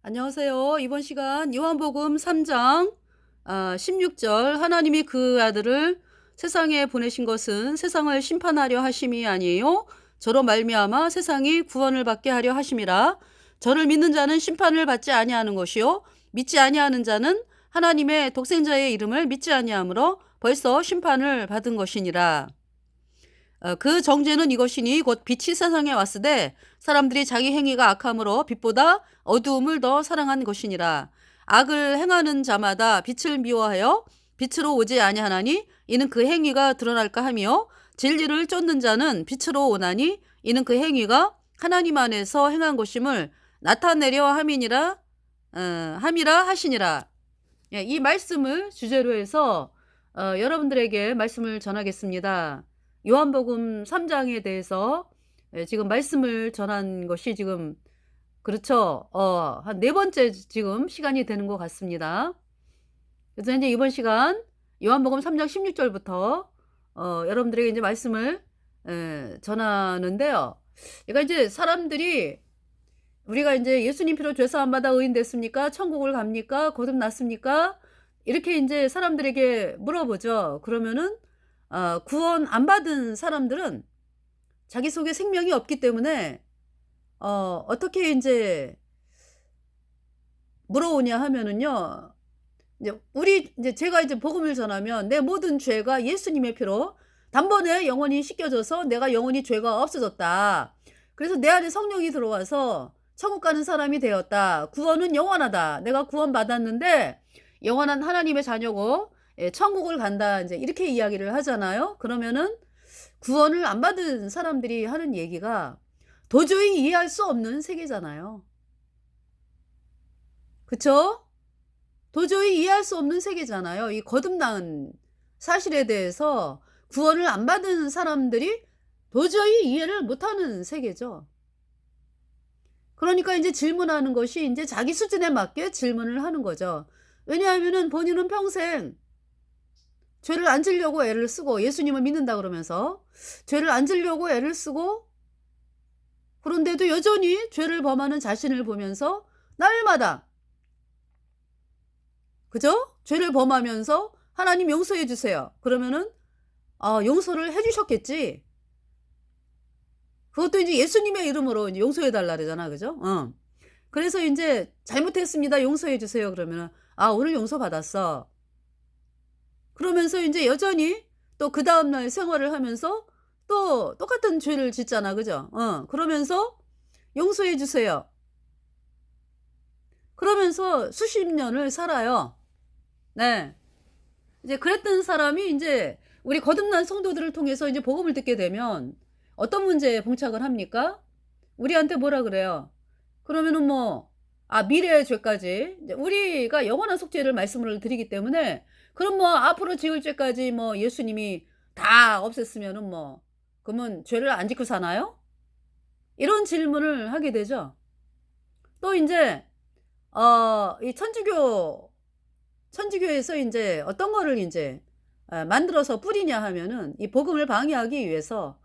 안녕하세요. 이번 시간 요한복음 3장 16절 하나님이 그 아들을 세상에 보내신 것은 세상을 심판하려 하심이 아니에요. 저로 말미암아 세상이 구원을 받게 하려 하심이라. 저를 믿는 자는 심판을 받지 아니하는 것이요 믿지 아니하는 자는 하나님의 독생자의 이름을 믿지 아니하므로 벌써 심판을 받은 것이니라. 그 정죄는 이것이니 곧 빛이 세상에 왔으되 사람들이 자기 행위가 악함으로 빛보다 어두움을 더 사랑한 것이니라. 악을 행하는 자마다 빛을 미워하여 빛으로 오지 아니하나니 이는 그 행위가 드러날까 하며 진리를 쫓는 자는 빛으로 오나니 이는 그 행위가 하나님 안에서 행한 것임을 나타내려 함이라 하시니라. 예, 이 말씀을 주제로 해서 여러분들에게 말씀을 전하겠습니다. 요한복음 3장에 대해서 지금 말씀을 전한 것이 지금 그렇죠. 한 네 번째 지금 시간이 되는 것 같습니다. 그래서 이제 이번 시간 요한복음 3장 16절부터 여러분들에게 이제 말씀을 전하는데요. 그러니까 이제 사람들이 우리가 이제 예수님 피로 죄사함 받아 의인 됐습니까? 천국을 갑니까? 거듭났습니까? 이렇게 이제 사람들에게 물어보죠. 그러면은 구원 안 받은 사람들은 자기 속에 생명이 없기 때문에 어떻게 이제 물어오냐 하면은요. 이제 제가 이제 복음을 전하면 내 모든 죄가 예수님의 피로 단번에 영원히 씻겨져서 내가 영원히 죄가 없어졌다. 그래서 내 안에 성령이 들어와서 천국 가는 사람이 되었다. 구원은 영원하다. 내가 구원 받았는데 영원한 하나님의 자녀고 천국을 간다. 이제 이렇게 이야기를 하잖아요. 그러면은 구원을 안 받은 사람들이 하는 얘기가 도저히 이해할 수 없는 세계잖아요. 그쵸? 도저히 이해할 수 없는 세계잖아요. 이 거듭난 사실에 대해서 구원을 안 받은 사람들이 도저히 이해를 못하는 세계죠. 그러니까 이제 질문하는 것이 이제 자기 수준에 맞게 질문을 하는 거죠. 왜냐하면은 본인은 평생 죄를 안 지려고 애를 쓰고 예수님을 믿는다 그러면서 죄를 안 지려고 애를 쓰고 그런데도 여전히 죄를 범하는 자신을 보면서 날마다 그죠? 죄를 범하면서 하나님 용서해 주세요. 그러면은 용서를 해 주셨겠지. 그것도 이제 예수님의 이름으로 이제 용서해 달라 그러잖아. 그죠? 그래서 인제 "잘못했습니다. 용서해 주세요." 그러면은 오늘 용서받았어." 그러면서 인제 여전히 또 그다음 날 생활을 하면서 또 똑같은 죄를 짓잖아. 그죠? 그러면서 "용서해 주세요." 그러면서 수십 년을 살아요. 네. 이제 그랬던 사람이 인제 우리 거듭난 성도들을 통해서 이제 복음을 듣게 되면 어떤 문제에 봉착을 합니까? 우리한테 뭐라 그래요? 그러면은 뭐 미래의 죄까지 이제 우리가 영원한 속죄를 말씀을 드리기 때문에 그럼 뭐 앞으로 지을 죄까지 뭐 예수님이 다 없앴으면은 뭐 그러면 죄를 안 짓고 사나요? 이런 질문을 하게 되죠. 또 인제 이 천주교에서 인제 어떤 거를 인제 만들어서 뿌리냐 하면은 이 복음을 방해하기 위해서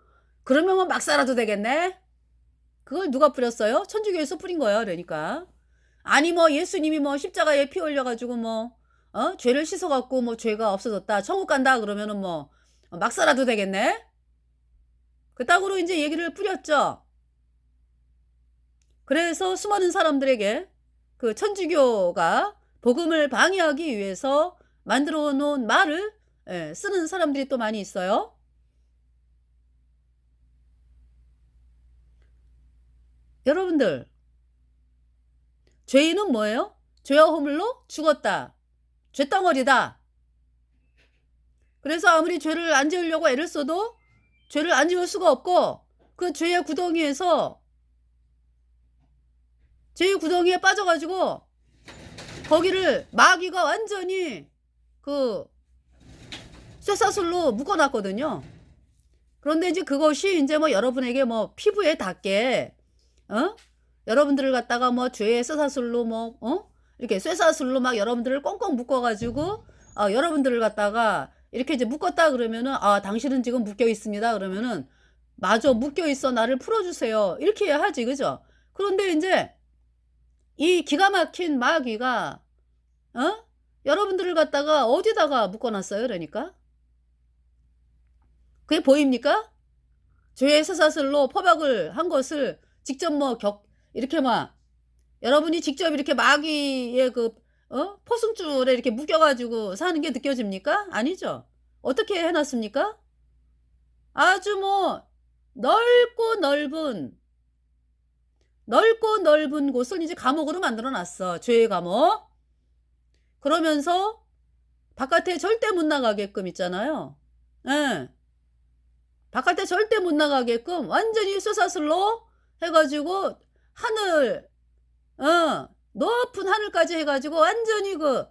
"그러면 뭐 막 살아도 되겠네?" 그걸 누가 뿌렸어요? 천주교에서 뿌린 거예요 그러니까. 아니 뭐 예수님이 뭐 십자가에 피 흘려 가지고 뭐 죄를 씻어 갖고 뭐 "죄가 없어졌다. 천국 간다." 그러면은 뭐 "막 살아도 되겠네?" 그따구로 인제 얘기를 뿌렸죠. 그래서 수많은 사람들에게 그 천주교가 복음을 방해하기 위해서 만들어 놓은 말을 쓰는 사람들이 또 많이 있어요. 여러분들 죄인은 뭐예요? 죄와 허물로 죽었다. 죄덩어리다. 그래서 아무리 죄를 안 지으려고 애를 써도 죄를 안 지을 수가 없고 그 죄의 구덩이에서 죄의 구덩이에 빠져 가지고 거기를 마귀가 완전히 그 쇠사슬로 묶어 놨거든요. 그런데 이제 그것이 인제 뭐 여러분에게 뭐 피부에 닿게 여러분들을 갖다가 뭐 죄의 쇠사슬로 뭐 이렇게 쇠사슬로 막 여러분들을 꽁꽁 묶어 가지고 여러분들을 갖다가 이렇게 이제 묶었다 그러면은 당신은 지금 묶여 있습니다." 그러면은 "맞아. 묶여 있어. 나를 풀어 주세요." 이렇게 하지. 그죠? 그런데 인제 이 기가 막힌 마귀가 어? 여러분들을 갖다가 어디다가 묶어 놨어요 그러니까? 그게 보입니까? 죄의 쇠사슬로 포박을 한 것을 직접 뭐 이렇게 막 여러분이 직접 이렇게 마귀의 그 포승줄에 이렇게 묶여 가지고 사는 게 느껴집니까? 아니죠. 어떻게 해 놨습니까? 아주 뭐 넓고 넓은 곳을 이제 감옥으로 만들어 놨어. 죄의 감옥. 그러면서 바깥에 절대 못 나가게끔 있잖아요. 예. 바깥에 절대 못 나가게끔 완전히 쇠사슬로 해 가지고 하늘 높은 하늘까지 해 가지고 완전히 그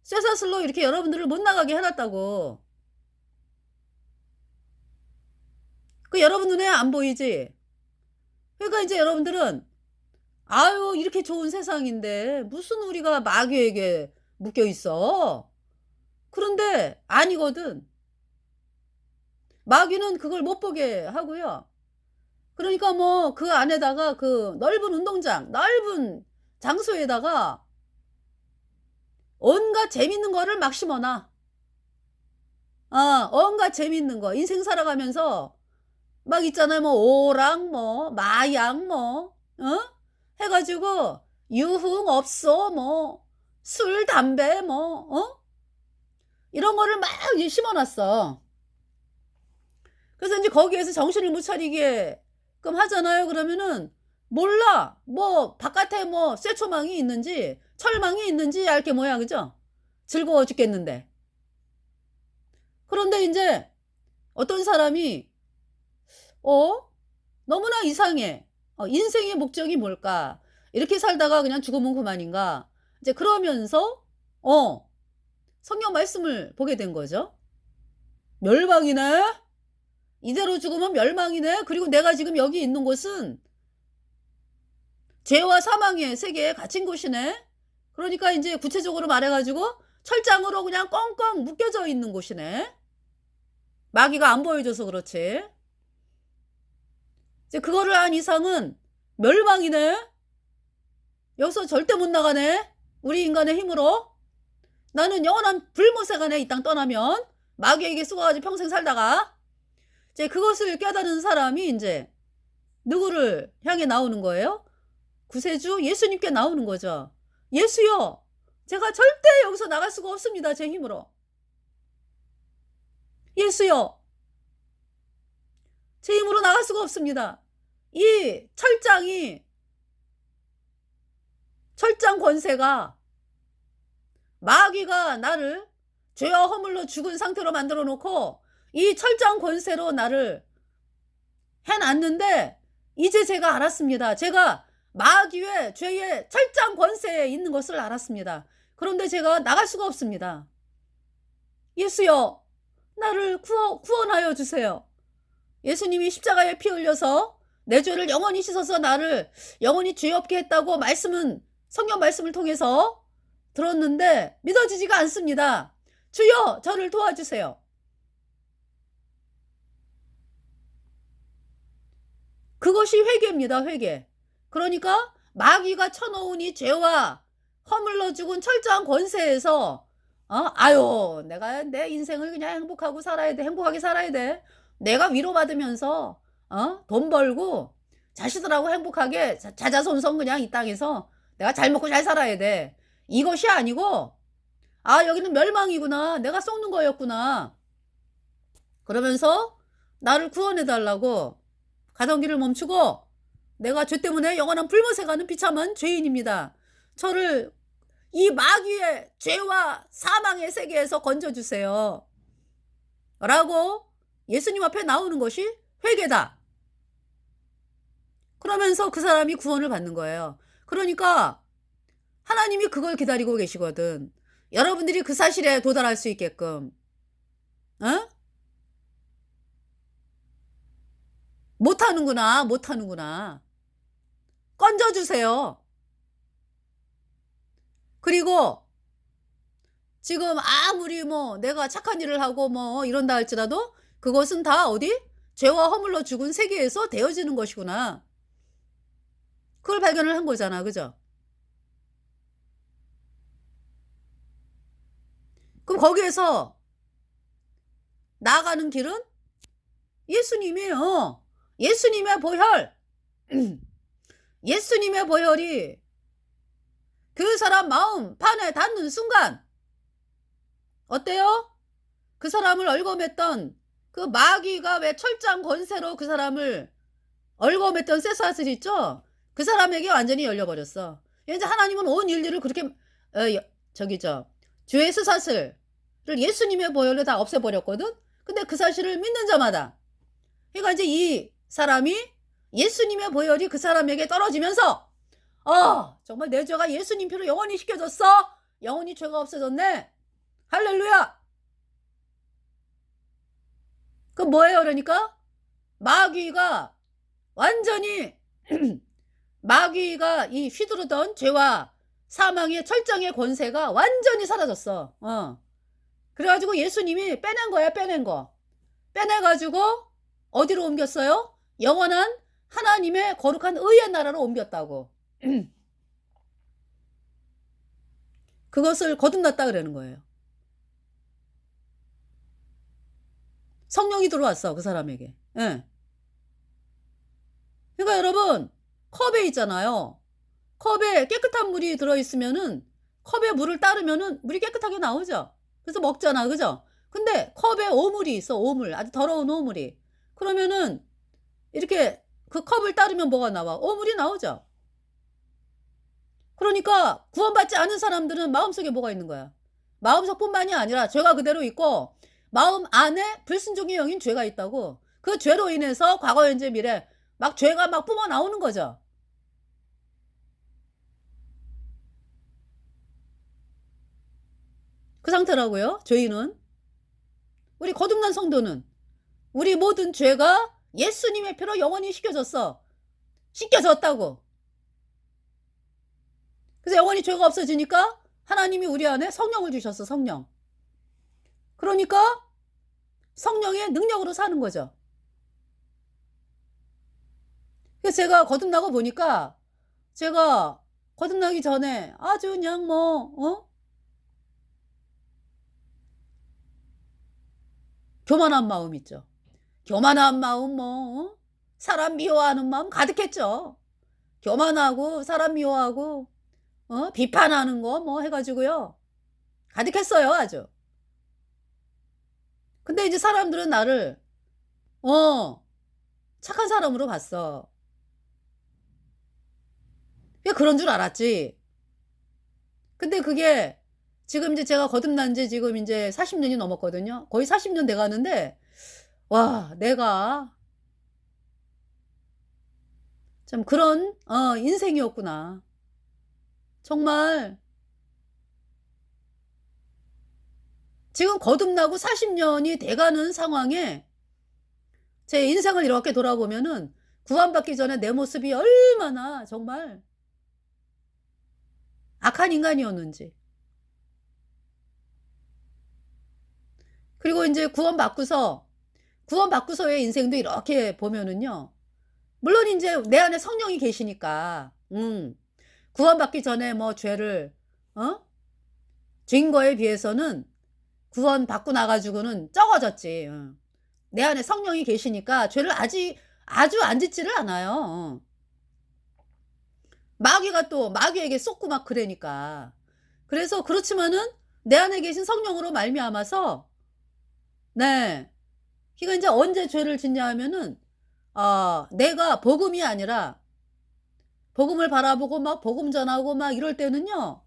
쇠사슬로 이렇게 여러분들을 못 나가게 해 놨다고. 그 여러분 눈에 안 보이지? 그러니까 이제 여러분들은 아유 이렇게 좋은 세상인데 무슨 우리가 마귀에게 묶여 있어. 그런데 아니거든. 마귀는 그걸 못 보게 하고요. 그러니까 뭐 그 안에다가 그 넓은 운동장, 넓은 장소에다가 온갖 재밌는 거를 막 심어 놔. 온갖 재밌는 거. 인생 살아가면서 막 있잖아요. 뭐 오락 뭐 마약 뭐 해 가지고 유흥업소 뭐 술 담배 뭐 이런 거를 막 이제 심어 놨어. 그래서 인제 거기에서 정신을 못 차리게끔 하잖아요. 그러면은 몰라. 뭐 바깥에 뭐 쇠초망이 있는지 철망이 있는지 얇게 뭐야. 그죠? 즐거워 죽겠는데. 그런데 인제 어떤 사람이 너무나 이상해. '인생의 목적이 뭘까? 이렇게 살다가 그냥 죽으면 그만인가?' 이제 그러면서 성경 말씀을 보게 된 거죠. '멸망이네. 이대로 죽으면 멸망이네. 그리고 내가 지금 여기 있는 곳은 죄와 사망의 세계에 갇힌 곳이네. 그러니까 인제 구체적으로 말해 가지고 철장으로 그냥 꽁꽁 묶여져 있는 곳이네. 마귀가 안 보여줘서 그렇지. 이제 그거를 안 이상은 멸망이네. 여기서 절대 못 나가네. 우리 인간의 힘으로. 나는 영원한 불못세가네 이 땅 떠나면. 마귀에게 속아 가지고 평생 살다가. 이제 그것을 깨달은 사람이 인제 누구를 향해 나오는 거예요? 구세주 예수님께 나오는 거죠. "예수여, 제가 절대 여기서 나갈 수가 없습니다, 제 힘으로. 예수여, 제 힘으로 나갈 수가 없습니다. 이 철장 권세가 마귀가 나를 죄와 허물로 죽은 상태로 만들어 놓고 이 철장 권세로 나를 해 놨는데 이제 제가 알았습니다. 제가 마귀의 죄의 철장 권세에 있는 것을 알았습니다. 그런데 제가 나갈 수가 없습니다. 예수여, 나를 구원하여 주세요. 예수님이 십자가에 피 흘려서 내 죄를 영원히 씻어서 나를 영원히 죄 없게 했다고 성경 말씀을 통해서 들었는데 믿어지지가 않습니다. 주여, 저를 도와주세요. 그것이 회개입니다. 회개. 그러니까 마귀가 쳐놓은 이 죄와 허물로 죽은 철저한 권세에서 아유 내가 내 인생을 그냥 행복하게 살아야 돼. 내가 위로받으면서 돈 벌고 자식들하고 행복하게 자자손손 그냥 이 땅에서 내가 잘 먹고 잘 살아야 돼. 이것이 아니고 여기는 멸망이구나. 내가 썩는 거였구나. 그러면서 나를 구원해 달라고 가던 길을 멈추고 내가 죄 때문에 영원한 불못에 가는 비참한 죄인입니다. 저를 이 마귀의 죄와 사망의 세계에서 건져주세요. 라고 예수님 앞에 나오는 것이 회개다. 그러면서 그 사람이 구원을 받는 거예요. 그러니까 하나님이 그걸 기다리고 계시거든. 여러분들이 그 사실에 도달할 수 있게끔. 못하는구나. 건져주세요. 그리고 지금 아무리 뭐 내가 착한 일을 하고 뭐 이런다 할지라도 그것은 다 어디? 죄와 허물로 죽은 세계에서 되어지는 것이구나. 그걸 발견을 한 거잖아. 그죠? 그럼 거기에서 나아가는 길은 예수님이에요. 예수님의 보혈. 예수님의 보혈이 그 사람 마음 판에 닿는 순간 어때요? 그 사람을 얽어맸던 그 마귀가 왜 철장 권세로 그 사람을 얽어맸던 쇠사슬 있죠? 그 사람에게 완전히 열려버렸어. 이제 하나님은 온 인류를 그렇게 죄의 쇠사슬을 예수님의 보혈로 다 없애버렸거든. 근데 그 사실을 믿는 자마다, 그러니까 이제 이 사람이 예수님의 보혈이 그 사람에게 떨어지면서 정말 내 죄가 예수님 피로 영원히 씻겨졌어. 영원히 죄가 없어졌네. 할렐루야. 그 뭐예요? 그러니까 마귀가 완전히 마귀가 이 휘두르던 죄와 사망의 철장의 권세가 완전히 사라졌어. 그래가지고 예수님이 빼낸 거야. 빼낸 거. 빼내가지고 어디로 옮겼어요? 영원한 하나님의 거룩한 의의 나라로 옮겼다고. 그것을 거듭났다 그러는 거예요. 성령이 들어왔어, 그 사람에게. 예. 그러니까 여러분, 컵에 있잖아요. 컵에 깨끗한 물이 들어있으면은, 컵에 물을 따르면은 물이 깨끗하게 나오죠. 그래서 먹잖아, 그죠? 근데 컵에 오물이 있어, 오물. 아주 더러운 오물이. 그러면은 이렇게 그 컵을 따르면 뭐가 나와? 오물이 나오죠. 그러니까 구원받지 않은 사람들은 마음속에 뭐가 있는 거야? 마음속뿐만이 아니라 죄가 그대로 있고 마음 안에 불순종의 영인 죄가 있다고. 그 죄로 인해서 과거, 현재, 미래 막 죄가 막 뿜어 나오는 거죠. 그 상태라고요. 죄인은. 우리 거듭난 성도는 우리 모든 죄가 예수님의 피로 영원히 씻겨졌어. 씻겨졌다고. 그래서 영원히 죄가 없어지니까 하나님이 우리 안에 성령을 주셨어. 성령. 그러니까 성령의 능력으로 사는 거죠. 그래서 제가 거듭나고 보니까, 제가 거듭나기 전에 아주 그냥 교만한 마음 있죠. 교만한 마음, 사람 미워하는 마음 가득했죠. 교만하고 사람 미워하고 비판하는 거 해가지고요. 가득했어요, 아주. 근데 이제 사람들은 나를 착한 사람으로 봤어. 그런 줄 알았지. 근데 그게 지금 이제 제가 거듭난 지 지금 이제 40년이 넘었거든요. 거의 40년 돼 가는데, 와, 내가 참 그런 인생이었구나. 정말 지금 거듭나고 40년이 돼가는 상황에 제 인생을 이렇게 돌아보면은 구원받기 전에 내 모습이 얼마나 정말 악한 인간이었는지. 그리고 이제 구원받고서의 인생도 이렇게 보면은요. 물론 이제 내 안에 성령이 계시니까, 구원받기 전에 죄를, 죄인 거에 비해서는 구원받고 나가지고는 적어졌지. 내 안에 성령이 계시니까 죄를 아주 안 짓지를 않아요. 마귀가 또 마귀에게 쏟고 막 그러니까. 그래서 그렇지만은 내 안에 계신 성령으로 말미암아서, 네. 그러니까 이제 언제 죄를 짓냐 하면은 내가 복음이 아니라 복음을 바라보고 막 복음 전하고 막 이럴 때는요.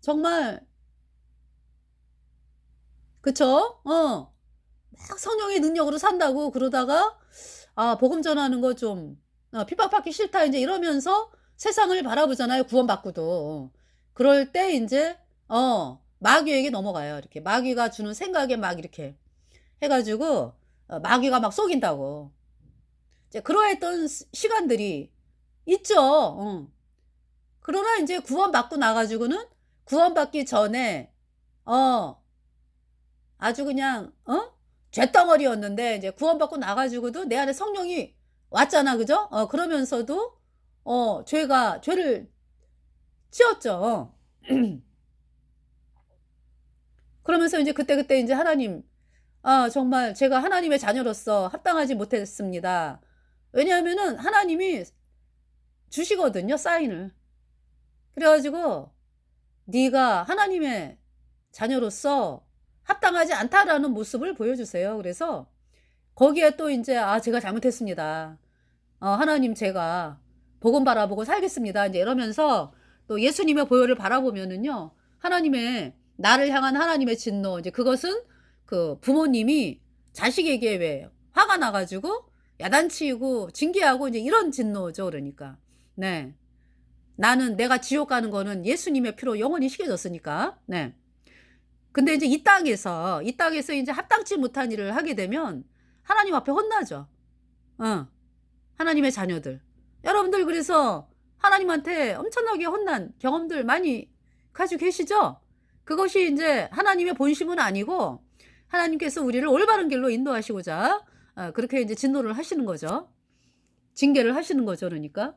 정말 그쵸? 막 성령의 능력으로 산다고 그러다가 복음 전하는 거 좀 핍박받기 싫다 이제 이러면서 세상을 바라보잖아요. 구원받고도. 그럴 때 인제 마귀에게 넘어가요. 이렇게 마귀가 주는 생각에 막 이렇게 해 가지고 마귀가 막 속인다고. 이제 그러했던 시간들이 있죠. 그러나 인제 구원받고 나 가지고는 구원받기 전에 아주 그냥 쇳덩어리였는데 이제 구원받고 나 가지고도 내 안에 성령이 왔잖아. 그죠? 그러면서도 죄를 지었죠. 그러면서 이제 그때그때 이제 하나님, 아 정말 제가 하나님의 자녀로서 합당하지 못했습니다. 왜냐하면은 하나님이 주시거든요, 사인을. 그래 가지고 "네가 하나님의 자녀로서 합당하지 않다."라는 모습을 보여주세요. 그래서 거기에 또 인제 "아 제가 잘못했습니다. 하나님 제가 복음 바라보고 살겠습니다." 인제 이러면서 또 예수님의 보혈을 바라보면은요, 하나님의 나를 향한 하나님의 진노, 이제 그것은 그 부모님이 자식에게 왜 화가 나 가지고 야단치고 징계하고 이제 이런 진노죠 그러니까. 네. 나는 내가 지옥 가는 거는 예수님의 피로 영원히 식혀졌으니까. 네. 근데 이제 이 땅에서 인제 합당치 못한 일을 하게 되면 하나님 앞에 혼나죠. 어. 하나님의 자녀들. 여러분들 그래서 하나님한테 엄청나게 혼난 경험들 많이 가지고 계시죠? 그것이 인제 하나님의 본심은 아니고 하나님께서 우리를 올바른 길로 인도하시고자 그렇게 인제 진노를 하시는 거죠. 징계를 하시는 거죠 그러니까.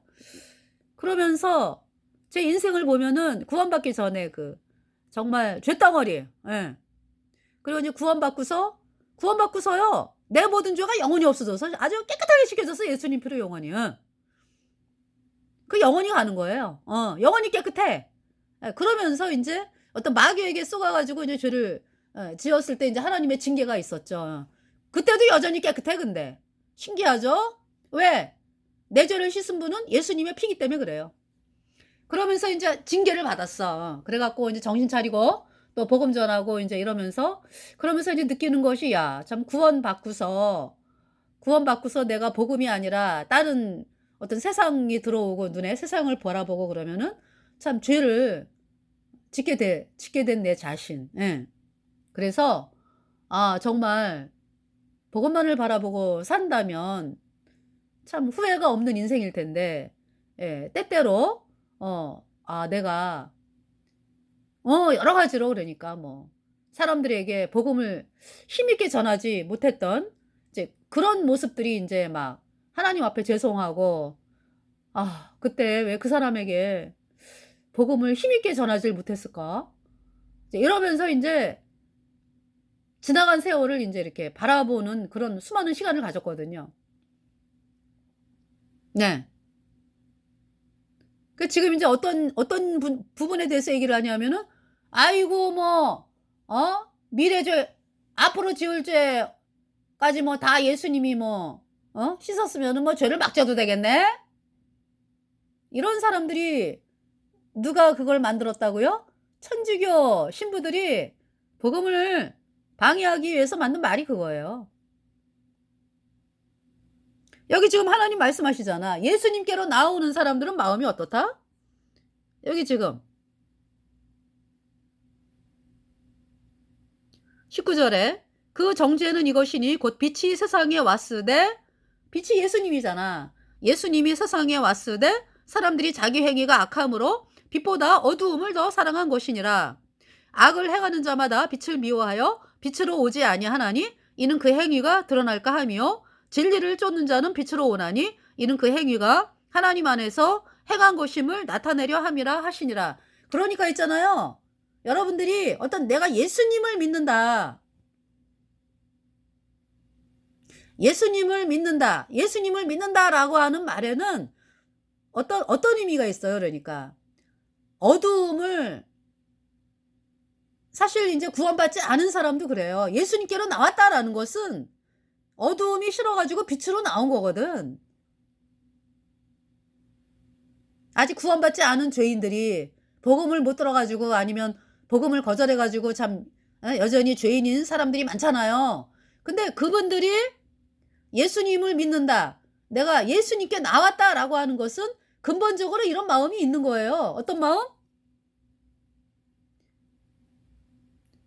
그러면서 제 인생을 보면은 구원받기 전에 그 정말 죄덩어리, 예. 그리고 이제 구원받고서요, 내 모든 죄가 영원히 없어져서 아주 깨끗하게 씻겨져서 예수님 피로 영원히, 예. 그 영원히 가는 거예요. 영원히 깨끗해. 예, 그러면서 인제 어떤 마귀에게 속아 가지고 이제 죄를 지었을 때 인제 하나님의 징계가 있었죠. 그때도 여전히 깨끗해 근데. 신기하죠? 왜? 내 죄를 씻은 분은 예수님의 피기 때문에 그래요. 그러면서 인제 징계를 받았어. 그래 갖고 인제 정신 차리고 또 복음 전하고 인제 이러면서, 그러면서 이제 느끼는 것이 '야 참 구원받고서 내가 복음이 아니라 다른 어떤 세상이 들어오고 눈에 세상을 바라보고 그러면은 참 죄를 짓게 된 내 자신.' 예. 그래서 정말 복음만을 바라보고 산다면 참 후회가 없는 인생일 텐데, 예 때때로 내가 여러 가지로 그러니까 뭐 사람들에게 복음을 힘있게 전하지 못했던 이제 그런 모습들이 인제 막 하나님 앞에 죄송하고, '아 그때 왜 그 사람에게 복음을 힘있게 전하질 못했을까?' 이제 이러면서 인제 지나간 세월을 인제 이렇게 바라보는 그런 수많은 시간을 가졌거든요. 네. 그 지금 인제 어떤 부분에 대해서 얘기를 하냐면은 "아이고 뭐 미래 죄 앞으로 지을 죄까지 뭐 다 예수님이 뭐 씻었으면은 뭐 죄를 막 져도 되겠네?" 이런 사람들이 누가 그걸 만들었다고요? 천주교 신부들이 복음을 방해하기 위해서 만든 말이 그거예요. 여기 지금 하나님 말씀하시잖아. "예수님께로 나오는 사람들은 마음이 어떻다?" 여기 지금 19 절에 "그 정죄는 이것이니 곧 빛이 세상에 왔으되", 빛이 예수님이잖아. "예수님이 세상에 왔으되 사람들이 자기 행위가 악함으로 빛보다 어두움을 더 사랑한 것이니라. 악을 행하는 자마다 빛을 미워하여 빛으로 오지 아니하나니 이는 그 행위가 드러날까 하며, 진리를 쫓는 자는 빛으로 오나니 이는 그 행위가 하나님 안에서 행한 것임을 나타내려 함이라 하시니라." 그러니까 있잖아요. 여러분들이 어떤 내가 예수님을 믿는다. 예수님을 믿는다. 예수님을 믿는다라고 하는 말에는 어떤 의미가 있어요 그러니까. 어두움을, 사실 인제 구원받지 않은 사람도 그래요. 예수님께로 나왔다라는 것은 어두움이 싫어 가지고 빛으로 나온 거거든. 아직 구원받지 않은 죄인들이 복음을 못 들어 가지고 아니면 복음을 거절해 가지고 참 여전히 죄인인 사람들이 많잖아요. 근데 그분들이 예수님을 믿는다, 내가 예수님께 나왔다라고 하는 것은 근본적으로 이런 마음이 있는 거예요. 어떤 마음?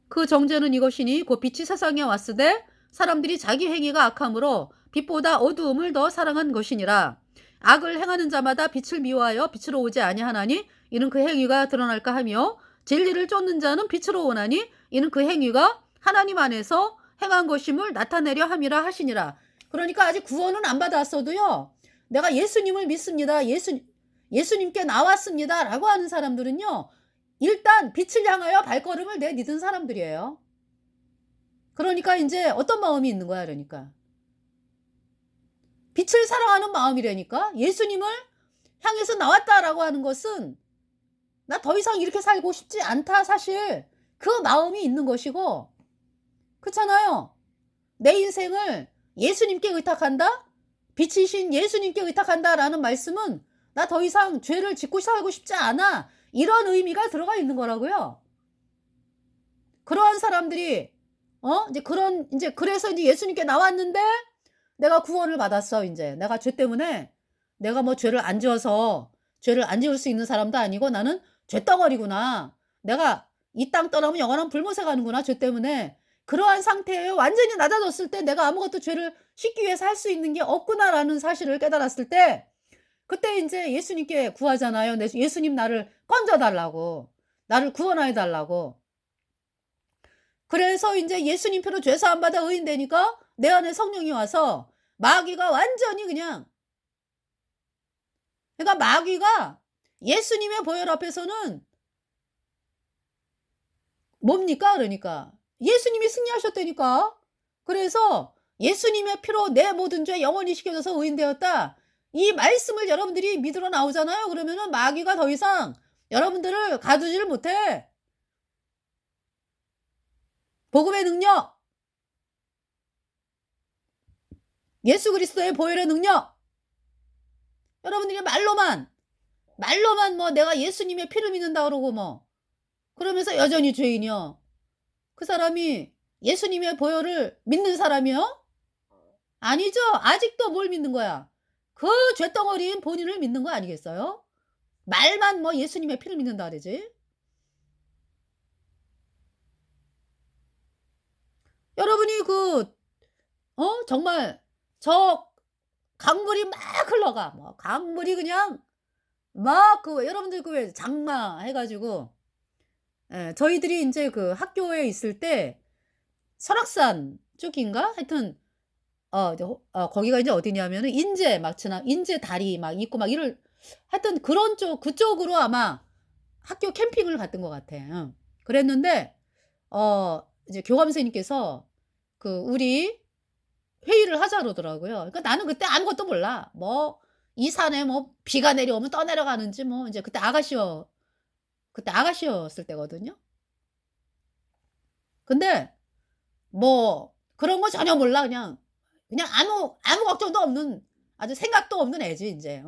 "그 정죄는 이것이니 곧 빛이 세상에 왔으되 사람들이 자기 행위가 악함으로 빛보다 어두움을 더 사랑한 것이니라. 악을 행하는 자마다 빛을 미워하여 빛으로 오지 아니하나니 이는 그 행위가 드러날까 하며, 진리를 쫓는 자는 빛으로 오나니 이는 그 행위가 하나님 안에서 행한 것임을 나타내려 함이라 하시니라." 그러니까 아직 구원은 안 받았어도요, 내가 예수님을 믿습니다. 예수님께 나왔습니다라고 하는 사람들은요, 일단 빛을 향하여 발걸음을 내딛은 사람들이에요. 그러니까 인제 어떤 마음이 있는 거야 그러니까. 빛을 사랑하는 마음이라니까. 예수님을 향해서 나왔다라고 하는 것은 '나 더 이상 이렇게 살고 싶지 않다.' 사실 그 마음이 있는 것이고 그렇잖아요. 내 인생을 예수님께 의탁한다? 빛이신 예수님께 의탁한다라는 말씀은 '나 더 이상 죄를 짓고 살고 싶지 않아.' 이런 의미가 들어가 있는 거라고요. 그러한 사람들이 인제 그런 인제 그래서 인제 예수님께 나왔는데 내가 구원을 받았어 인제. 내가 죄 때문에 내가 뭐 죄를 안 지어서 죄를 안 지을 수 있는 사람도 아니고 '나는 죄덩어리구나. 내가 이 땅 떠나면 영원한 불못에 가는구나 죄 때문에.' 그러한 상태에 완전히 낮아졌을 때 '내가 아무것도 죄를 씻기 위해서 할 수 있는 게 없구나.'라는 사실을 깨달았을 때 그때 인제 예수님께 구하잖아요. 예수님 나를 건져 달라고. 나를 구원하여 달라고. 그래서 인제 예수님 피로 죄 사함 받아 의인 되니까 내 안에 성령이 와서 마귀가 완전히 그냥 그러니까 마귀가 예수님의 보혈 앞에서는 뭡니까 그러니까. 예수님이 승리하셨다니까. 그래서 "예수님의 피로 내 모든 죄 영원히 씻겨져서 의인 되었다." 이 말씀을 여러분들이 믿으러 나오잖아요. 그러면은 마귀가 더 이상 여러분들을 가두지를 못해. 복음의 능력, 예수 그리스도의 보혈의 능력 여러분들이 말로만 뭐 "내가 예수님의 피를 믿는다." 그러고 뭐 그러면서 여전히 죄인이요. 그 사람이 예수님의 보혈을 믿는 사람이요? 아니죠. 아직도 뭘 믿는 거야? 그 쇳덩어리인 본인을 믿는 거 아니겠어요? 말만 뭐 예수님의 피를 믿는다 그러지. 여러분이 정말 저 강물이 막 흘러가. 뭐 강물이 그냥 막 여러분들 왜 장마 해 가지고 저희들이 인제 그 학교에 있을 때 설악산 쪽인가? 하여튼 이제 거기가 이제 어디냐면은 인제 막 인제 다리 막 있고 막 이럴 하여튼 그런 그쪽으로 아마 학교 캠핑을 갔던 것 같아. 응. 그랬는데 이제 교감 선생님께서 우리 회의를 하자 그러더라고요. 그러니까 나는 그때 아무것도 몰라. 뭐 이 산에 뭐 비가 내려오면 떠내려가는지 뭐 인제 그때 아가씨였을 때거든요. 근데 뭐 그런 거 전혀 몰라 그냥 아무 걱정도 없는 아주 생각도 없는 애지 인제.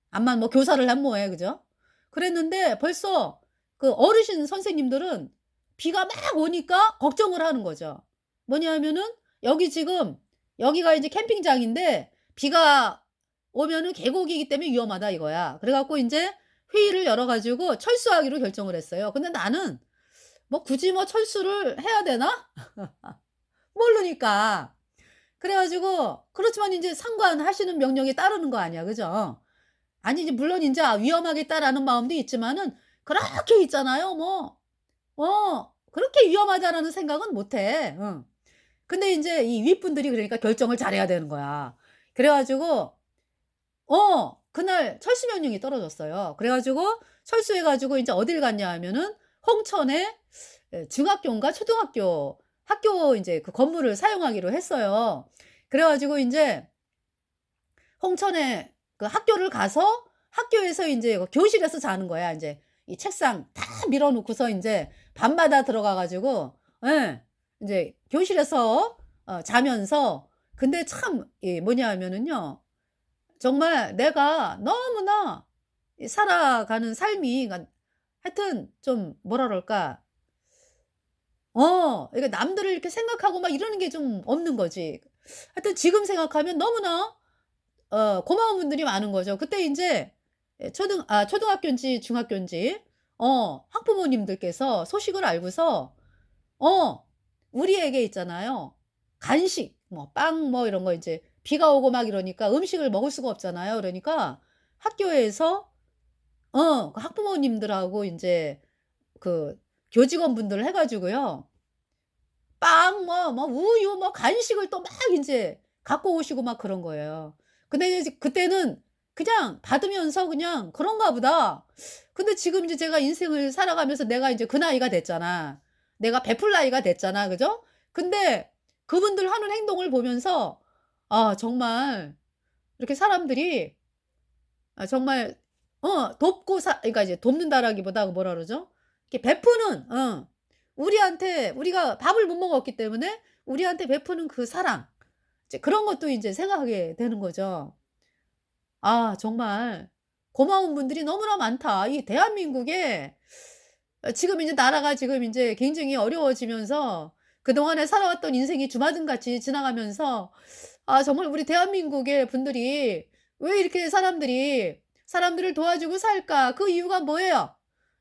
암만 뭐 교사를 하면 뭐해 그죠? 그랬는데 벌써 어르신 선생님들은 비가 막 오니까 걱정을 하는 거죠. 뭐냐면은 여기가 이제 캠핑장인데 비가 오면은 계곡이기 때문에 위험하다 이거야. 그래 갖고 인제 회의를 열어 가지고 철수하기로 결정을 했어요. 근데 나는 뭐 굳이 뭐 철수를 해야 되나? 모르니까. 그래 가지고 그렇지만 인제 상관하시는 명령에 따르는 거 아니야. 그죠? 아니 이제 물론 인제 '위험하겠다.'라는 마음도 있지만은 그렇게 있잖아요. 뭐 그렇게 위험하다라는 생각은 못 해. 응. 근데 인제 이 윗분들이 그러니까 결정을 잘해야 되는 거야. 그래 가지고 그날 철수 명령이 떨어졌어요. 그래 가지고 철수해 가지고 인제 어딜 갔냐 하면은 홍천에 중학교인가 초등학교 학교 인제 그 건물을 사용하기로 했어요. 그래 가지고 인제 홍천에 학교를 가서 학교에서 인제 교실에서 자는 거야 인제. 이 책상 다 밀어 놓고서 인제 밤마다 들어가 가지고 예. 인제 교실에서 자면서 근데 참 뭐냐 하면은요. 정말 내가 너무나 이 살아가는 삶이 그러니까 하여튼 좀 뭐라 그럴까. 그러니까 남들을 이렇게 생각하고 막 이러는 게 좀 없는 거지. 하여튼 지금 생각하면 너무나 고마운 분들이 많은 거죠. 그때 인제 초등학교인지 중학교인지 학부모님들께서 소식을 알고서 어 우리에게 있잖아요. 간식 뭐 빵 뭐 이런 거 인제 비가 오고 막 이러니까 음식을 먹을 수가 없잖아요. 그러니까 학교에서 그 학부모님들하고 인제 그 교직원분들 해 가지고요. 빵 뭐 우유 뭐 간식을 또 막 인제 갖고 오시고 막 그런 거예요. 근데 이제 그때는 그냥 받으면서 그냥 '그런가 보다.' 근데 지금 이제 제가 인생을 살아가면서 내가 이제 그 나이가 됐잖아. 내가 베풀 나이가 됐잖아. 그죠? 근데 그분들 하는 행동을 보면서 정말 이렇게 사람들이 정말 돕고 그러니까 이제 돕는다라기보다 뭐라 그러죠? 이렇게 베푸는 우리한테 우리가 밥을 못 먹었기 때문에 우리한테 베푸는 그 사랑 이제 그런 것도 인제 생각하게 되는 거죠. 정말 고마운 분들이 너무나 많다. 이 대한민국에 지금 이제 나라가 지금 인제 굉장히 어려워지면서 그동안에 살아왔던 인생이 주마등같이 지나가면서 정말 우리 대한민국의 분들이 왜 이렇게 사람들이 사람들을 도와주고 살까? 그 이유가 뭐예요?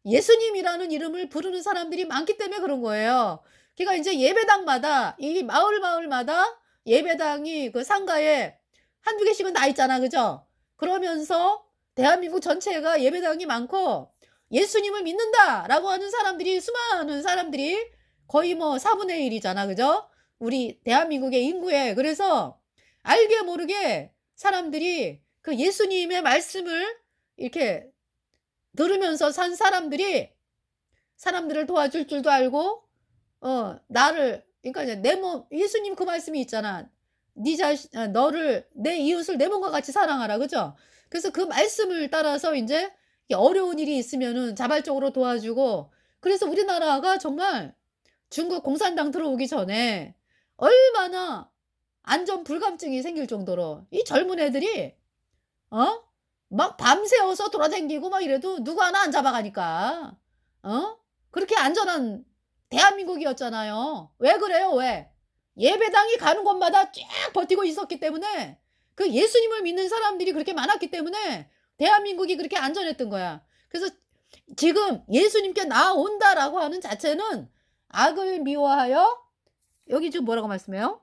예수님이라는 이름을 부르는 사람들이 많기 때문에 그런 거예요. 그러니까 인제 예배당마다 이 마을마다 예배당이 그 상가에 한두 개씩은 나 있잖아. 그죠? 그러면서 대한민국 전체가 예배당이 많고 '예수님을 믿는다.'라고 하는 사람들이 수많은 사람들이 거의 뭐 4분의 1 이잖아. 그죠? 우리 대한민국의 인구에. 그래서 알게 모르게 사람들이 그 예수님의 말씀을 이렇게 들으면서 산 사람들이 사람들을 도와줄 줄도 알고 나를 그러니까 이제 내 몸 예수님 그 말씀이 있잖아. "네 자신 너를 내 이웃을 내 몸과 같이 사랑하라." 그죠? 그래서 그 말씀을 따라서 인제 이 어려운 일이 있으면은 자발적으로 도와주고 그래서 우리나라가 정말 중국 공산당 들어오기 전에 얼마나 안전 불감증이 생길 정도로 이 젊은 애들이 어 막 밤새워서 돌아다니고 막 이래도 누구 하나 안 잡아가니까. 어? 그렇게 안전한 대한민국이었잖아요. 왜 그래요 왜? 예배당이 가는 곳마다 쫙 버티고 있었기 때문에 그 예수님을 믿는 사람들이 그렇게 많았기 때문에 대한민국이 그렇게 안전했던 거야. 그래서 지금 "예수님께 나아온다."라고 하는 자체는 악을 미워하여 여기 지금 뭐라고 말씀해요?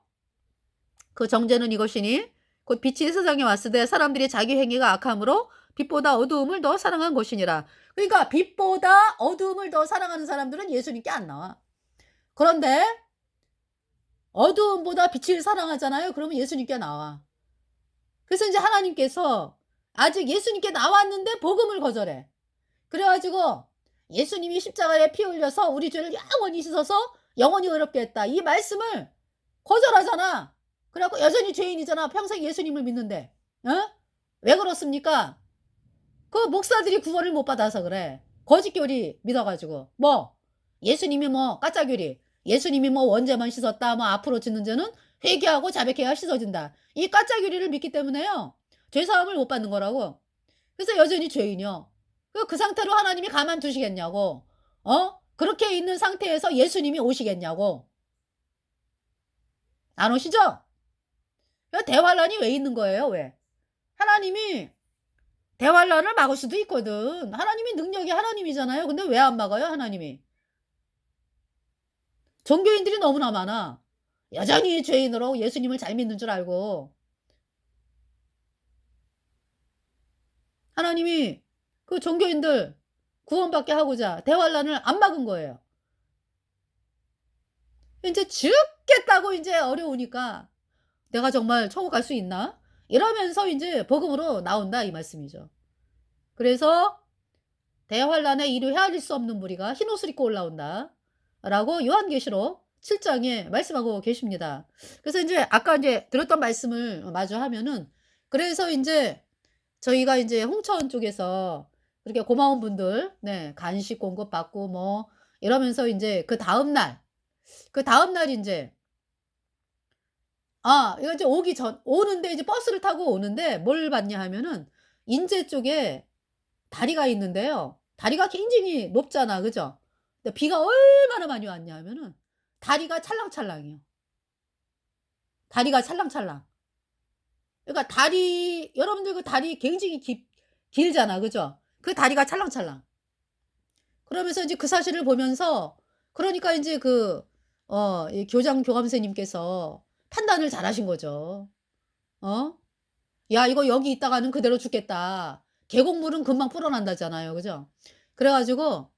그 정죄는 이것이니 곧 빛이 세상에 왔으되 사람들이 자기 행위가 악함으로 빛보다 어두움을 더 사랑한 것이니라. 그러니까 빛보다 어두움을 더 사랑하는 사람들은 예수님께 안 나와. 그런데 어두움보다 빛을 사랑하잖아요. 그러면 예수님께 나와. 그래서 인제 하나님께서 아직 예수님께 나왔는데 복음을 거절해. 그래 가지고 예수님이 십자가에 피 흘려서 우리 죄를 영원히 씻어서 영원히 의롭게 했다. 이 말씀을 거절하잖아. 그래 갖고 여전히 죄인이잖아. 평생 예수님을 믿는데. 어? 왜 그렇습니까? 그 목사들이 구원을 못 받아서 그래. 거짓교리 믿어 가지고. 뭐 예수님이 뭐 까짜교리. 예수님이 뭐 원죄만 씻었다. 뭐 앞으로 짓는 죄는 회개하고 자백해야 씻어진다. 이 까짜교리를 믿기 때문에요. 죄 사함을 못 받는 거라고. 그래서 여전히 죄인이요. 그 상태로 하나님이 가만두시겠냐고. 그렇게 있는 상태에서 예수님이 오시겠냐고. 안 오시죠? 대환란이 왜 있는 거예요 왜? 하나님이 대환란을 막을 수도 있거든. 하나님이 능력이 하나님이잖아요. 근데 왜 안 막아요 하나님이? 종교인들이 너무나 많아. 여전히 죄인으로 예수님을 잘 믿는 줄 알고. 하나님이 그 종교인들 구원받게 하고자 대환란을 안 막은 거예요. 인제 죽겠다고 인제 어려우니까 '내가 정말 천국 갈 수 있나?' 이러면서 인제 복음으로 나온다 이 말씀이죠. 그래서 "대환란에 이루 헤아릴 수 없는 무리가 흰옷을 입고 올라온다."라고 요한계시록 7 장에 말씀하고 계십니다. 그래서 인제 아까 인제 들었던 말씀을 마주하면은 그래서 인제 저희가 인제 홍천 쪽에서 그렇게 고마운 분들 네 간식 공급받고 뭐 이러면서 인제 그다음 날 인제 이거 이제 오기 전 오는데 이제 버스를 타고 오는데 뭘 봤냐 하면은 인제 쪽에 다리가 있는데요. 다리가 굉장히 높잖아. 그죠? 근데 비가 얼마나 많이 왔냐 하면은 다리가 찰랑찰랑해요. 다리가 찰랑찰랑. 그러니까 다리 여러분들 그 다리 굉장히 길잖아. 그죠? 그 다리가 찰랑찰랑. 그러면서 인제 그 사실을 보면서 그러니까 인제 이 교장 교감선생님께서 판단을 잘하신 거죠. 어? "야 이거 여기 있다가는 그대로 죽겠다. 계곡물은 금방 불어난다."잖아요. 그죠? 그래 가지고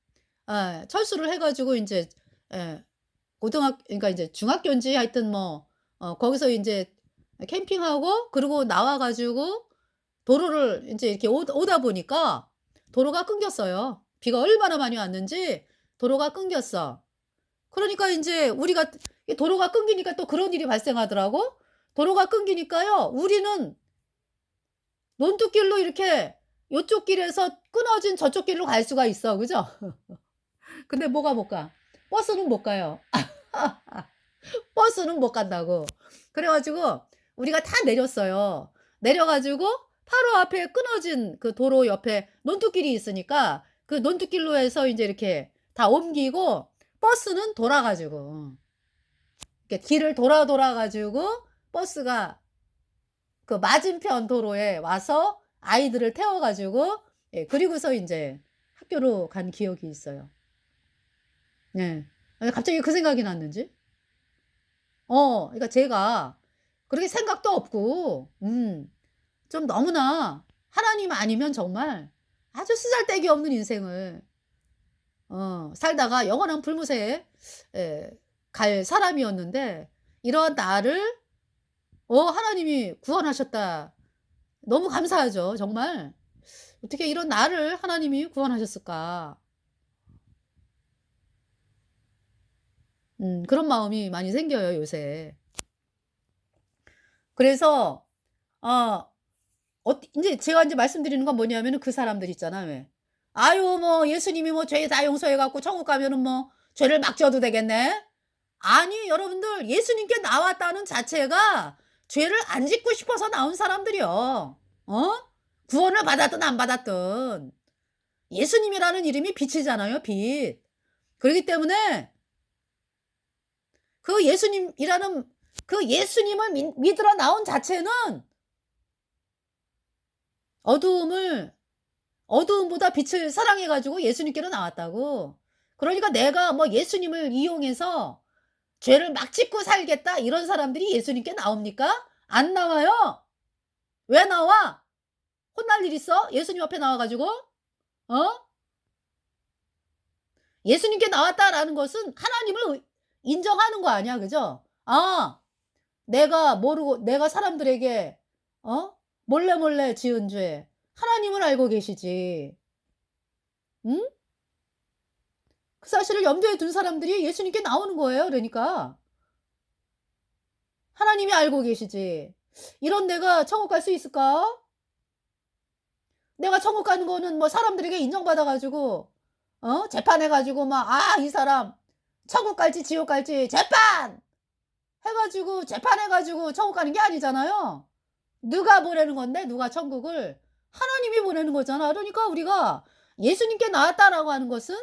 철수를 해 가지고 인제 예 그러니까 인제 중학교인지 하여튼 뭐 거기서 인제 캠핑하고 그러고 나와 가지고 도로를 인제 이렇게 오다 보니까 도로가 끊겼어요. 비가 얼마나 많이 왔는지 도로가 끊겼어. 그러니까 인제 우리가 이 도로가 끊기니까 또 그런 일이 발생하더라고. 도로가 끊기니까요. 우리는 논두길로 이렇게 요쪽 길에서 끊어진 저쪽 길로 갈 수가 있어. 그죠? 근데 뭐가 못 가? 버스는 못 가요. 버스는 못 간다고. 그래 가지고 우리가 다 내렸어요. 내려 가지고 바로 앞에 끊어진 그 도로 옆에 논두길이 있으니까 그 논두길로 해서 인제 이렇게 다 옮기고 버스는 돌아 가지고 이렇게 길을 돌아 가지고 버스가 그 맞은편 도로에 와서 아이들을 태워 가지고 예 그리고서 인제 학교로 간 기억이 있어요. 네. 왜 갑자기 그 생각이 났는지. 그러니까 제가 그렇게 생각도 없고 좀 너무나 하나님 아니면 정말 아주 쓰잘데기 없는 인생을 살다가 영원한 불무새에 예 갈 사람이었는데 이런 나를 하나님이 구원하셨다. 너무 감사하죠. 정말. 어떻게 이런 나를 하나님이 구원하셨을까. 그런 마음이 많이 생겨요, 요새. 그래서 어 인제 제가 인제 말씀드리는 건 뭐냐면은 그 사람들 있잖아 왜. "아유 뭐 예수님이 뭐 죄 다 용서해 갖고 천국 가면은 뭐 죄를 막 져도 되겠네." 아니 여러분들 예수님께 나왔다는 자체가 죄를 안 짓고 싶어서 나온 사람들이요. 어? 구원을 받았든 안 받았든. 예수님이라는 이름이 빛이잖아요, 빛. 그러기 때문에 그 예수님이라는 그 예수님을 믿으러 나온 자체는 어두움을 어두움보다 빛을 사랑해 가지고 예수님께로 나왔다고. 그러니까 내가 뭐 예수님을 이용해서 '죄를 막 짓고 살겠다.' 이런 사람들이 예수님께 나옵니까? 안 나와요. 왜 나와? 혼날 일 있어? 예수님 앞에 나와 가지고? 어? 예수님께 나왔다라는 것은 하나님을 인정하는 거 아니야. 그죠? 아 내가 모르고 내가 사람들에게 몰래 지은 죄 하나님은 알고 계시지. 응? 그 사실을 염두에 둔 사람들이 예수님께 나오는 거예요 그러니까. 하나님이 알고 계시지. 이런 내가 천국 갈 수 있을까? 내가 천국 가는 거는 뭐 사람들에게 인정받아 가지고 재판해 가지고 막 '아 이 사람 천국 갈지 지옥 갈지 재판!' 해 가지고 재판해 가지고 천국 가는 게 아니잖아요. 누가 보내는 건데 누가 천국을? 하나님이 보내는 거잖아. 그러니까 우리가 예수님께 나왔다라고 하는 것은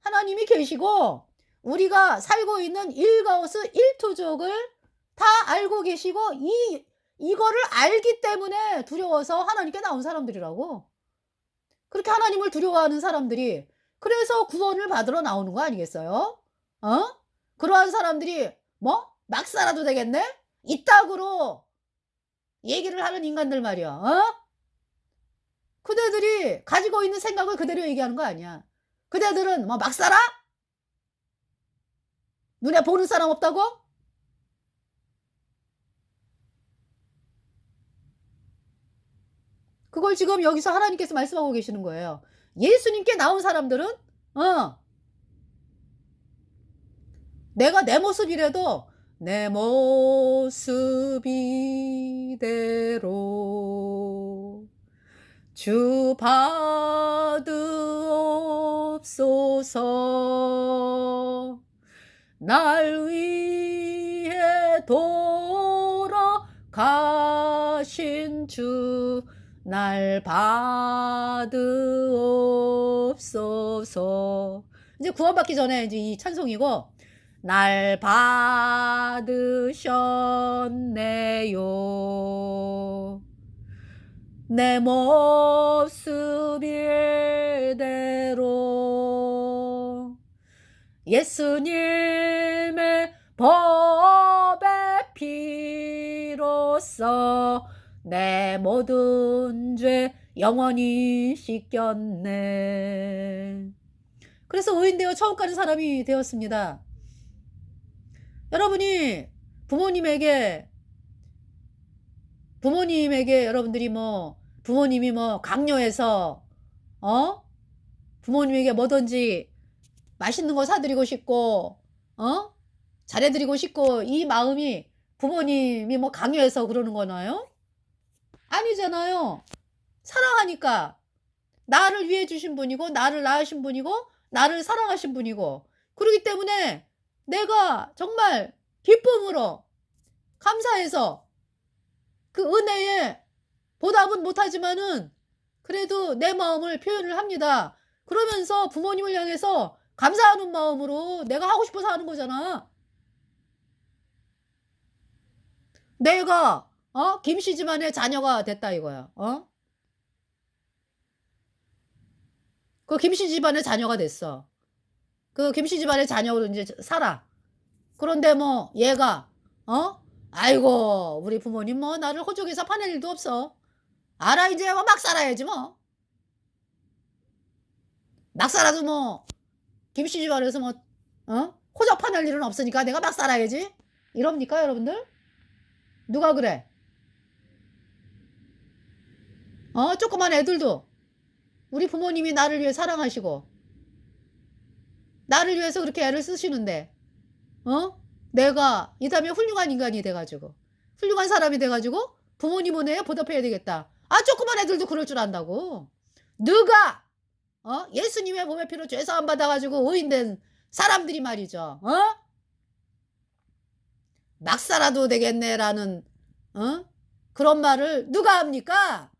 하나님이 계시고 우리가 살고 있는 일가우스 일투족을 다 알고 계시고 이거를 알기 때문에 두려워서 하나님께 나온 사람들이라고. 그렇게 하나님을 두려워하는 사람들이 그래서 구원을 받으러 나오는 거 아니겠어요? 어? 그러한 사람들이 뭐 막 살아도 되겠네? 이따구로 얘기를 하는 인간들 말이야. 그대들이 가지고 있는 생각을 그대로 얘기하는 거 아니야. 그대들은 뭐 막 살아? 눈에 보는 사람 없다고? 그걸 지금 여기서 하나님께서 말씀하고 계시는 거예요. 예수님께 나온 사람들은 어 내가 내 모습이라도 내 모습 이대로 주 받으옵소서 날 위해 돌아가신 주 날 받으옵소서. 이제 구원받기 전에 이제 이 찬송이고 날 받으셨네요. 내 모습 이대로 예수님의 법의 피로써 내 모든 죄 영원히 씻겼네. 그래서 의인되어 천국 가는 사람이 되었습니다. 여러분이 부모님에게 여러분들이 뭐 부모님이 뭐 강요해서 부모님에게 뭐든지 맛있는 거 사드리고 싶고 어? 잘해드리고 싶고 이 마음이 부모님이 뭐 강요해서 그러는 거나요? 아니잖아요. 사랑하니까 나를 위해 주신 분이고 나를 낳으신 분이고 나를 사랑하신 분이고 그러기 때문에 내가 정말 기쁨으로 감사해서 그 은혜에 보답은 못하지만은 그래도 내 마음을 표현을 합니다. 그러면서 부모님을 향해서 감사하는 마음으로 내가 하고 싶어서 하는 거잖아. 내가 김씨 집안의 자녀가 됐다 이거야. 그 김씨 집안의 자녀가 됐어. 그 김씨 집안의 자녀로 이제 살아. 그런데 뭐 얘가 아이고 우리 부모님 뭐 나를 호적에서 파낼 일도 없어. 알아 이제 뭐 막 살아야지 뭐. 막 살아도 뭐 김씨 집안에서 뭐 호적 파낼 일은 없으니까 내가 막 살아야지. 이럽니까 여러분들? 누가 그래? 조그만 애들도 우리 부모님이 나를 위해 사랑하시고 나를 위해서 그렇게 애를 쓰시는데 내가 이 다음에 훌륭한 인간이 돼가지고 훌륭한 사람이 돼가지고 부모님 은혜에 보답해야 되겠다. 조그만 애들도 그럴 줄 안다고. 누가 예수님의 몸의 피로 죄사함 받아가지고 의인된 사람들이 말이죠. 막 살아도 되겠네라는 그런 말을 누가 합니까?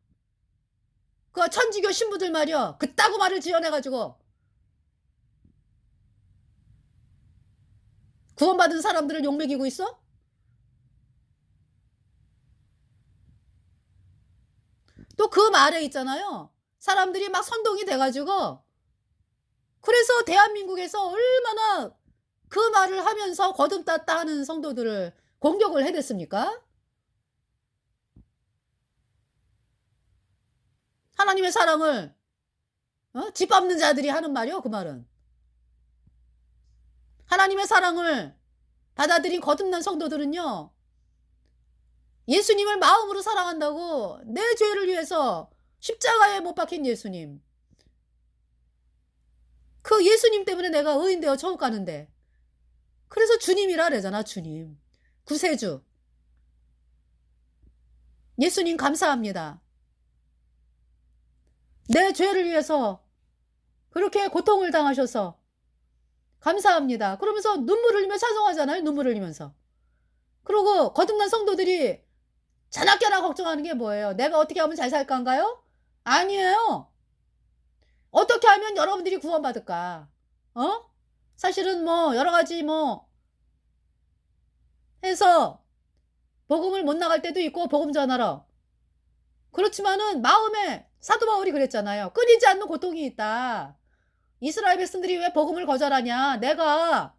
그 천주교 신부들 말이요. 그따구 말을 지어내가지고 구원받은 사람들을 욕먹이고 있어? 또 그 말에 있잖아요. 사람들이 막 선동이 돼가지고 그래서 대한민국에서 얼마나 그 말을 하면서 거듭났다 하는 성도들을 공격을 해댔습니까? 하나님의 사랑을 짓밟는 자들이 하는 말이요. 그 말은. 하나님의 사랑을 받아들인 거듭난 성도들은요. 예수님을 마음으로 사랑한다고 내 죄를 위해서 십자가에 못 박힌 예수님. 그 예수님 때문에 내가 의인되어 천국 가는데. 그래서 주님이라 그러잖아. 주님. 구세주. 예수님 감사합니다. 내 죄를 위해서 그렇게 고통을 당하셔서 감사합니다. 그러면서 눈물을 흘리며 찬송하잖아요. 눈물을 흘리면서. 그리고 거듭난 성도들이 자나깨나 걱정하는 게 뭐예요? 내가 어떻게 하면 잘 살 건가요? 아니에요. 어떻게 하면 여러분들이 구원받을까? 사실은 뭐 여러 가지 뭐 해서 복음을 못 나갈 때도 있고 복음 전하러. 그렇지만은 마음에 사도 바울이 그랬잖아요. 끊이지 않는 고통이 있다. 이스라엘 백성들이 왜 복음을 거절하냐? 내가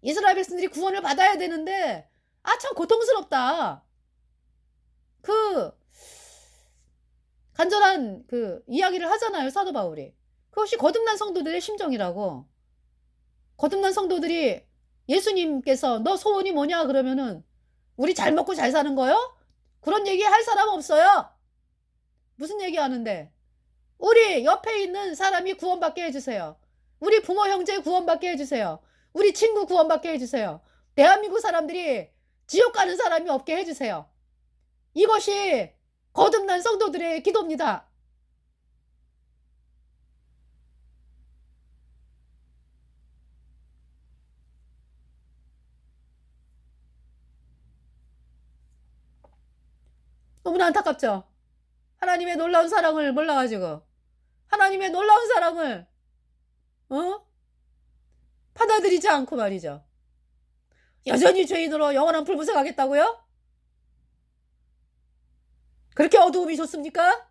이스라엘 백성들이 구원을 받아야 되는데 참 고통스럽다. 그 간절한 그 이야기를 하잖아요. 사도 바울이. 그것이 거듭난 성도들의 심정이라고. 거듭난 성도들이 예수님께서 너 소원이 뭐냐 그러면은 우리 잘 먹고 잘 사는 거요? 그런 얘기 할 사람 없어요. 무슨 얘기 하는데? 우리 옆에 있는 사람이 구원받게 해주세요. 우리 부모 형제 구원받게 해주세요. 우리 친구 구원받게 해주세요. 대한민국 사람들이 지옥 가는 사람이 없게 해주세요. 이것이 거듭난 성도들의 기도입니다. 너무나 안타깝죠? 하나님의 놀라운 사랑을 몰라가지고 하나님의 놀라운 사랑을 받아들이지 않고 말이죠. 여전히 죄인으로 영원한 불못에 가겠다고요? 그렇게 어두움이 좋습니까?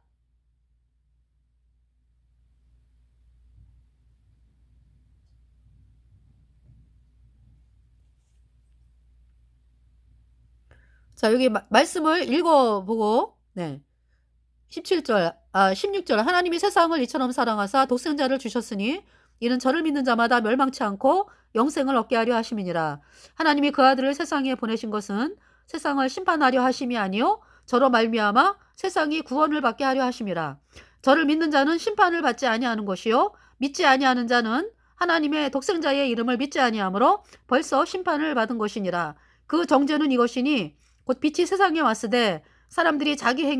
자, 여기 말씀을 읽어보고 17절, 16절 하나님이 세상을 이처럼 사랑하사 독생자를 주셨으니 이는 저를 믿는 자마다 멸망치 않고 영생을 얻게 하려 하심이니라. 하나님이 그 아들을 세상에 보내신 것은 세상을 심판하려 하심이 아니요 저로 말미암아 세상이 구원을 받게 하려 하심이라. 저를 믿는 자는 심판을 받지 아니하는 것이요 믿지 아니하는 자는 하나님의 독생자의 이름을 믿지 아니하므로 벌써 심판을 받은 것이니라. 그 정죄는 이것이니 곧 빛이 세상에 왔으되 사람들이 자기 행